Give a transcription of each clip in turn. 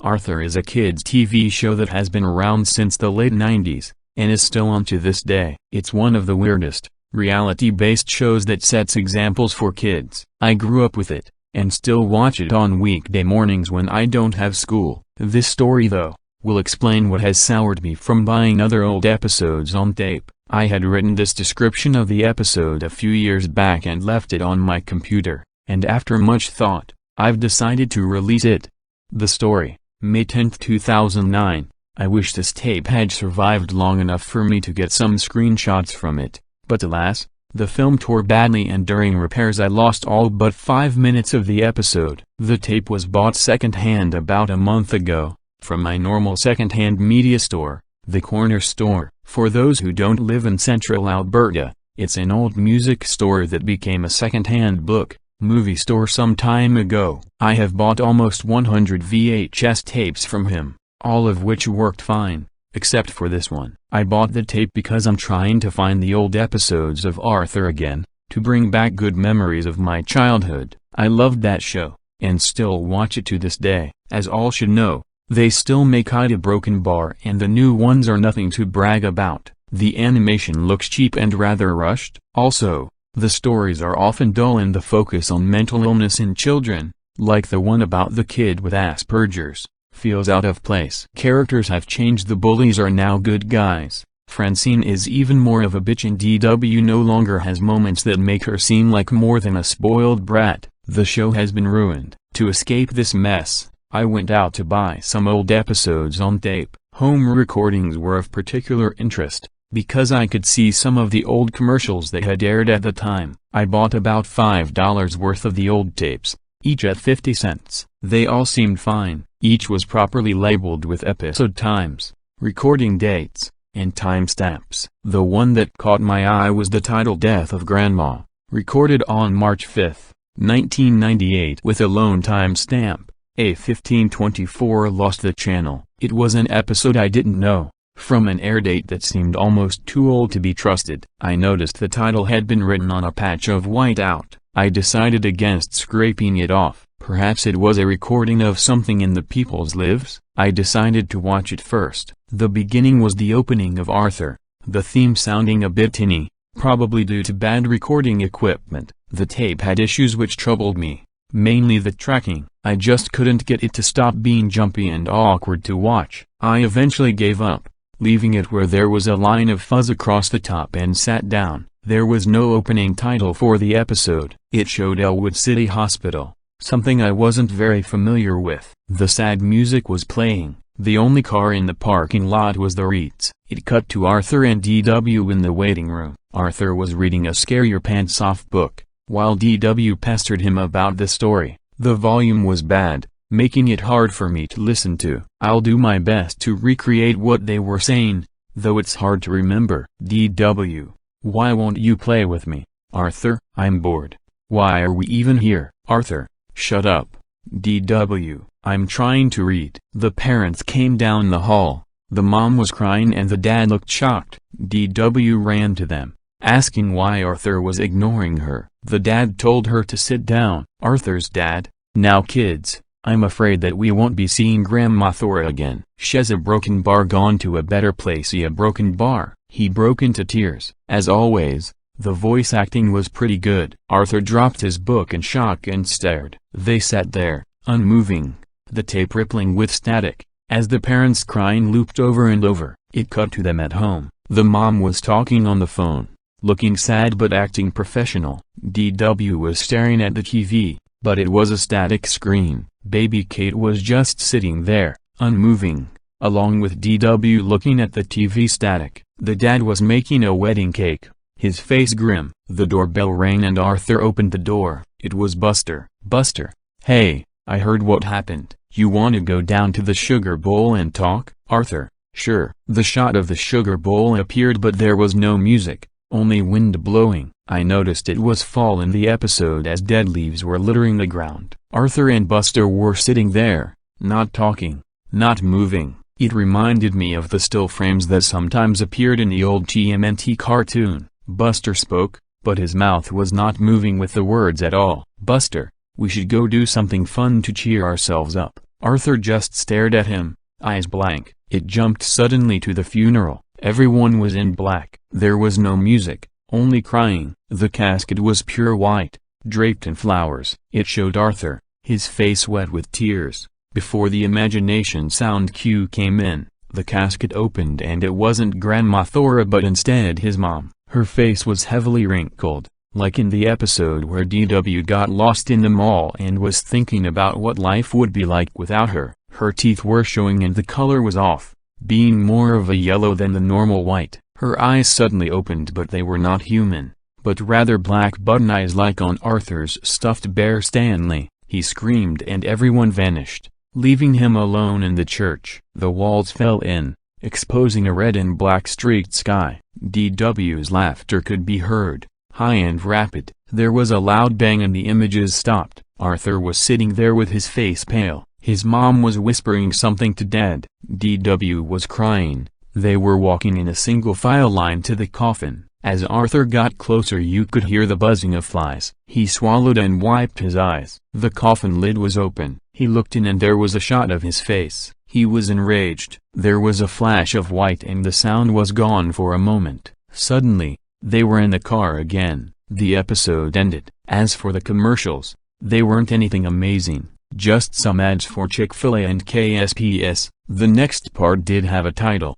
Arthur is a kids' TV show that has been around since the late 90s, and is still on to this day. It's one of the weirdest, reality-based shows that sets examples for kids. I grew up with it, and still watch it on weekday mornings when I don't have school. This story though, will explain what has soured me from buying other old episodes on tape. I had written this description of the episode a few years back and left it on my computer, and after much thought, I've decided to release it. The story, May 10, 2009. I wish this tape had survived long enough for me to get some screenshots from it, but alas, the film tore badly and during repairs I lost all but 5 minutes of the episode. The tape was bought second-hand about a month ago, from my normal second-hand media store, the Corner Store. For those who don't live in central Alberta, it's an old music store that became a second-hand movie store some time ago. I have bought almost 100 VHS tapes from him, all of which worked fine, except for this one. I bought the tape because I'm trying to find the old episodes of Arthur again, to bring back good memories of my childhood. I loved that show, and still watch it to this day. As all should know, they still make Ida Broken Bar and the new ones are nothing to brag about. The animation looks cheap and rather rushed. Also, the stories are often dull and the focus on mental illness in children, like the one about the kid with Asperger's, feels out of place. Characters have changed. The bullies are now good guys. Francine is even more of a bitch and DW no longer has moments that make her seem like more than a spoiled brat. The show has been ruined. To escape this mess, I went out to buy some old episodes on tape. Home recordings were of particular interest, because I could see some of the old commercials that had aired at the time. I bought about $5 worth of the old tapes, each at 50 cents. They all seemed fine. Each was properly labeled with episode times, recording dates, and timestamps. The one that caught my eye was the title Death of Grandma, recorded on March 5, 1998 with a lone timestamp. A1524 lost the channel. It was an episode I didn't know, from an air date that seemed almost too old to be trusted. I noticed the title had been written on a patch of whiteout. I decided against scraping it off. Perhaps it was a recording of something in the people's lives. I decided to watch it first. The beginning was the opening of Arthur, the theme sounding a bit tinny, probably due to bad recording equipment. The tape had issues which troubled me, mainly the tracking. I just couldn't get it to stop being jumpy and awkward to watch. I eventually gave up, leaving it where there was a line of fuzz across the top and sat down. There was no opening title for the episode. It showed Elwood City Hospital, something I wasn't very familiar with. The sad music was playing. The only car in the parking lot was the Reeds. It cut to Arthur and DW in the waiting room. Arthur was reading a scare your pants off book, while DW pestered him about the story. The volume was bad, making it hard for me to listen to. I'll do my best to recreate what they were saying, though it's hard to remember. DW: why won't you play with me? Arthur: I'm bored. Why are we even here? Arthur: shut up. DW: I'm trying to read. The parents came down the hall. The mom was crying and the dad looked shocked. DW ran to them, asking why Arthur was ignoring her. The dad told her to sit down. Arthur's dad: now kids, I'm afraid that we won't be seeing Grandma Thora again. She's a broken bar gone to a better place. A broken bar. He broke into tears. As always, the voice acting was pretty good. Arthur dropped his book in shock and stared. They sat there, unmoving, the tape rippling with static, as the parents' crying looped over and over. It cut to them at home. The mom was talking on the phone, looking sad but acting professional. DW was staring at the TV, but it was a static screen. Baby Kate was just sitting there, unmoving, along with DW looking at the TV static. The dad was making a wedding cake, his face grim. The doorbell rang and Arthur opened the door. It was Buster. Buster: hey, I heard what happened. You want to go down to the sugar bowl and talk? Arthur: sure. The shot of the sugar bowl appeared but there was no music, only wind blowing. I noticed it was fall in the episode as dead leaves were littering the ground. Arthur and Buster were sitting there, not talking, not moving. It reminded me of the still frames that sometimes appeared in the old TMNT cartoon. Buster spoke, but his mouth was not moving with the words at all. Buster: we should go do something fun to cheer ourselves up. Arthur just stared at him, eyes blank. It jumped suddenly to the funeral. Everyone was in black. There was no music, only crying. The casket was pure white, draped in flowers. It showed Arthur, his face wet with tears. Before the imagination sound cue came in, the casket opened and it wasn't Grandma Thora but instead his mom. Her face was heavily wrinkled, like in the episode where DW got lost in the mall and was thinking about what life would be like without her. Her teeth were showing and the color was off, being more of a yellow than the normal white. Her eyes suddenly opened but they were not human, but rather black button eyes like on Arthur's stuffed bear Stanley. He screamed and everyone vanished, leaving him alone in the church. The walls fell in, exposing a red and black streaked sky. DW's laughter could be heard, high and rapid. There was a loud bang and the images stopped. Arthur was sitting there with his face pale. His mom was whispering something to Dad. DW was crying. They were walking in a single file line to the coffin. As Arthur got closer you could hear the buzzing of flies. He swallowed and wiped his eyes. The coffin lid was open. He looked in and there was a shot of his face. He was enraged. There was a flash of white and the sound was gone for a moment. Suddenly, they were in the car again. The episode ended. As for the commercials, they weren't anything amazing. Just some ads for Chick-fil-A and KSPS. The next part did have a title.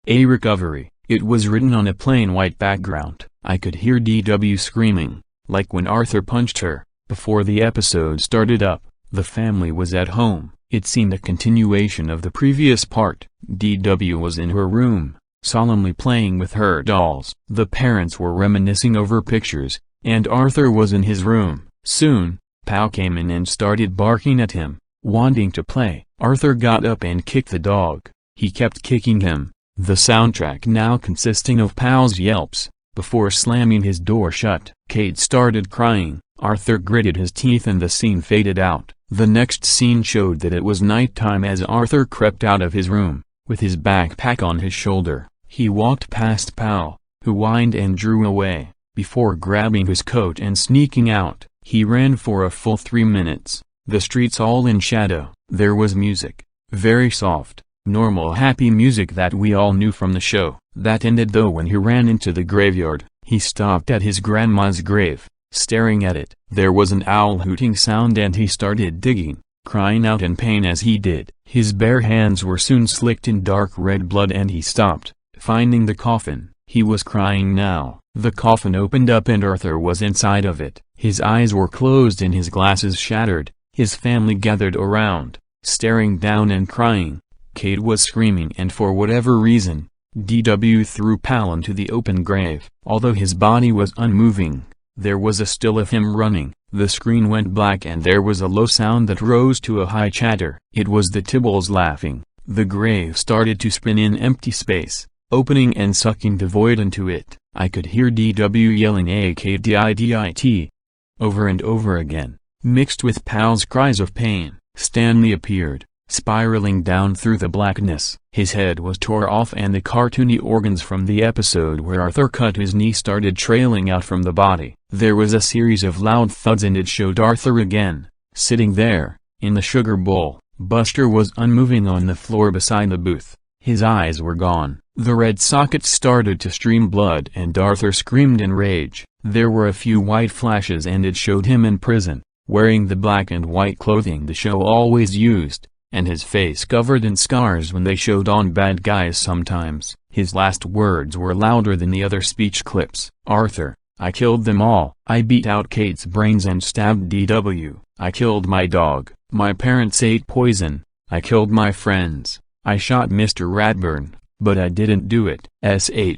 A Recovery. It was written on a plain white background. I could hear DW screaming, like when Arthur punched her. Before the episode started up, the family was at home. It seemed a continuation of the previous part. DW was in her room, solemnly playing with her dolls. The parents were reminiscing over pictures, and Arthur was in his room. Soon, Pal came in and started barking at him, wanting to play. Arthur got up and kicked the dog. He kept kicking him, the soundtrack now consisting of Pal's yelps, before slamming his door shut. Kate started crying. Arthur gritted his teeth and the scene faded out. The next scene showed that it was nighttime as Arthur crept out of his room, with his backpack on his shoulder. He walked past Pal, who whined and drew away. Before grabbing his coat and sneaking out, he ran for a full 3 minutes, the streets all in shadow. There was music, very soft, normal happy music that we all knew from the show. That ended though when he ran into the graveyard. He stopped at his grandma's grave, staring at it. There was an owl hooting sound and he started digging, crying out in pain as he did. His bare hands were soon slicked in dark red blood and he stopped, finding the coffin. He was crying now. The coffin opened up and Arthur was inside of it. His eyes were closed and his glasses shattered. His family gathered around, staring down and crying. Kate was screaming and for whatever reason, DW threw Pal into the open grave. Although his body was unmoving, there was a still of him running. The screen went black and there was a low sound that rose to a high chatter. It was the Tibbles laughing. The grave started to spin in empty space, opening and sucking the void into it. I could hear DW yelling AKDIDIT over and over again, mixed with Pal's cries of pain. Stanley appeared, spiraling down through the blackness. His head was tore off and the cartoony organs from the episode where Arthur cut his knee started trailing out from the body. There was a series of loud thuds and it showed Arthur again, sitting there, in the sugar bowl. Buster was unmoving on the floor beside the booth. His eyes were gone. The red sockets started to stream blood and Arthur screamed in rage. There were a few white flashes and it showed him in prison, wearing the black and white clothing the show always used, and his face covered in scars when they showed on bad guys sometimes. His last words were louder than the other speech clips. Arthur, I killed them all. I beat out Kate's brains and stabbed DW. I killed my dog. My parents ate poison. I killed my friends. I shot Mr. Radburn, but I didn't do it.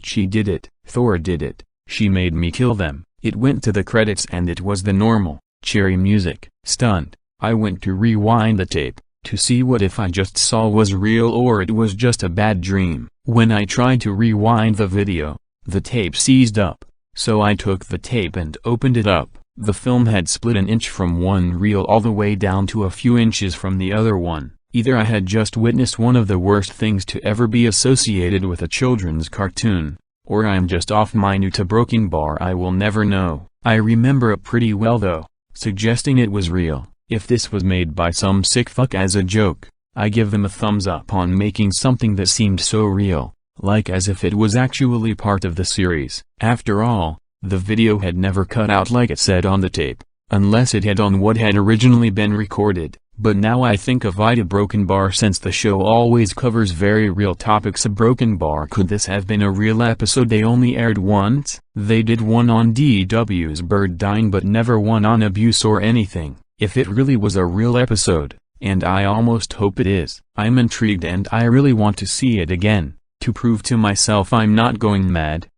She did it. Thor did it. She made me kill them. It went to the credits and it was the normal, cheery music. Stunned, I went to rewind the tape, to see what if I just saw was real or it was just a bad dream. When I tried to rewind the video, the tape seized up, so I took the tape and opened it up. The film had split an inch from one reel all the way down to a few inches from the other one. Either I had just witnessed one of the worst things to ever be associated with a children's cartoon, or I am just off my new to broken bar. I will never know. I remember it pretty well though, suggesting it was real. If this was made by some sick fuck as a joke, I give them a thumbs up on making something that seemed so real, like as if it was actually part of the series. After all, the video had never cut out like it said on the tape, unless it had on what had originally been recorded. But now I think of a broken bar, since the show always covers very real topics. A broken bar, could this have been a real episode they only aired once? They did one on DW's bird dying but never one on abuse or anything. If it really was a real episode, and I almost hope it is, I'm intrigued and I really want to see it again, to prove to myself I'm not going mad.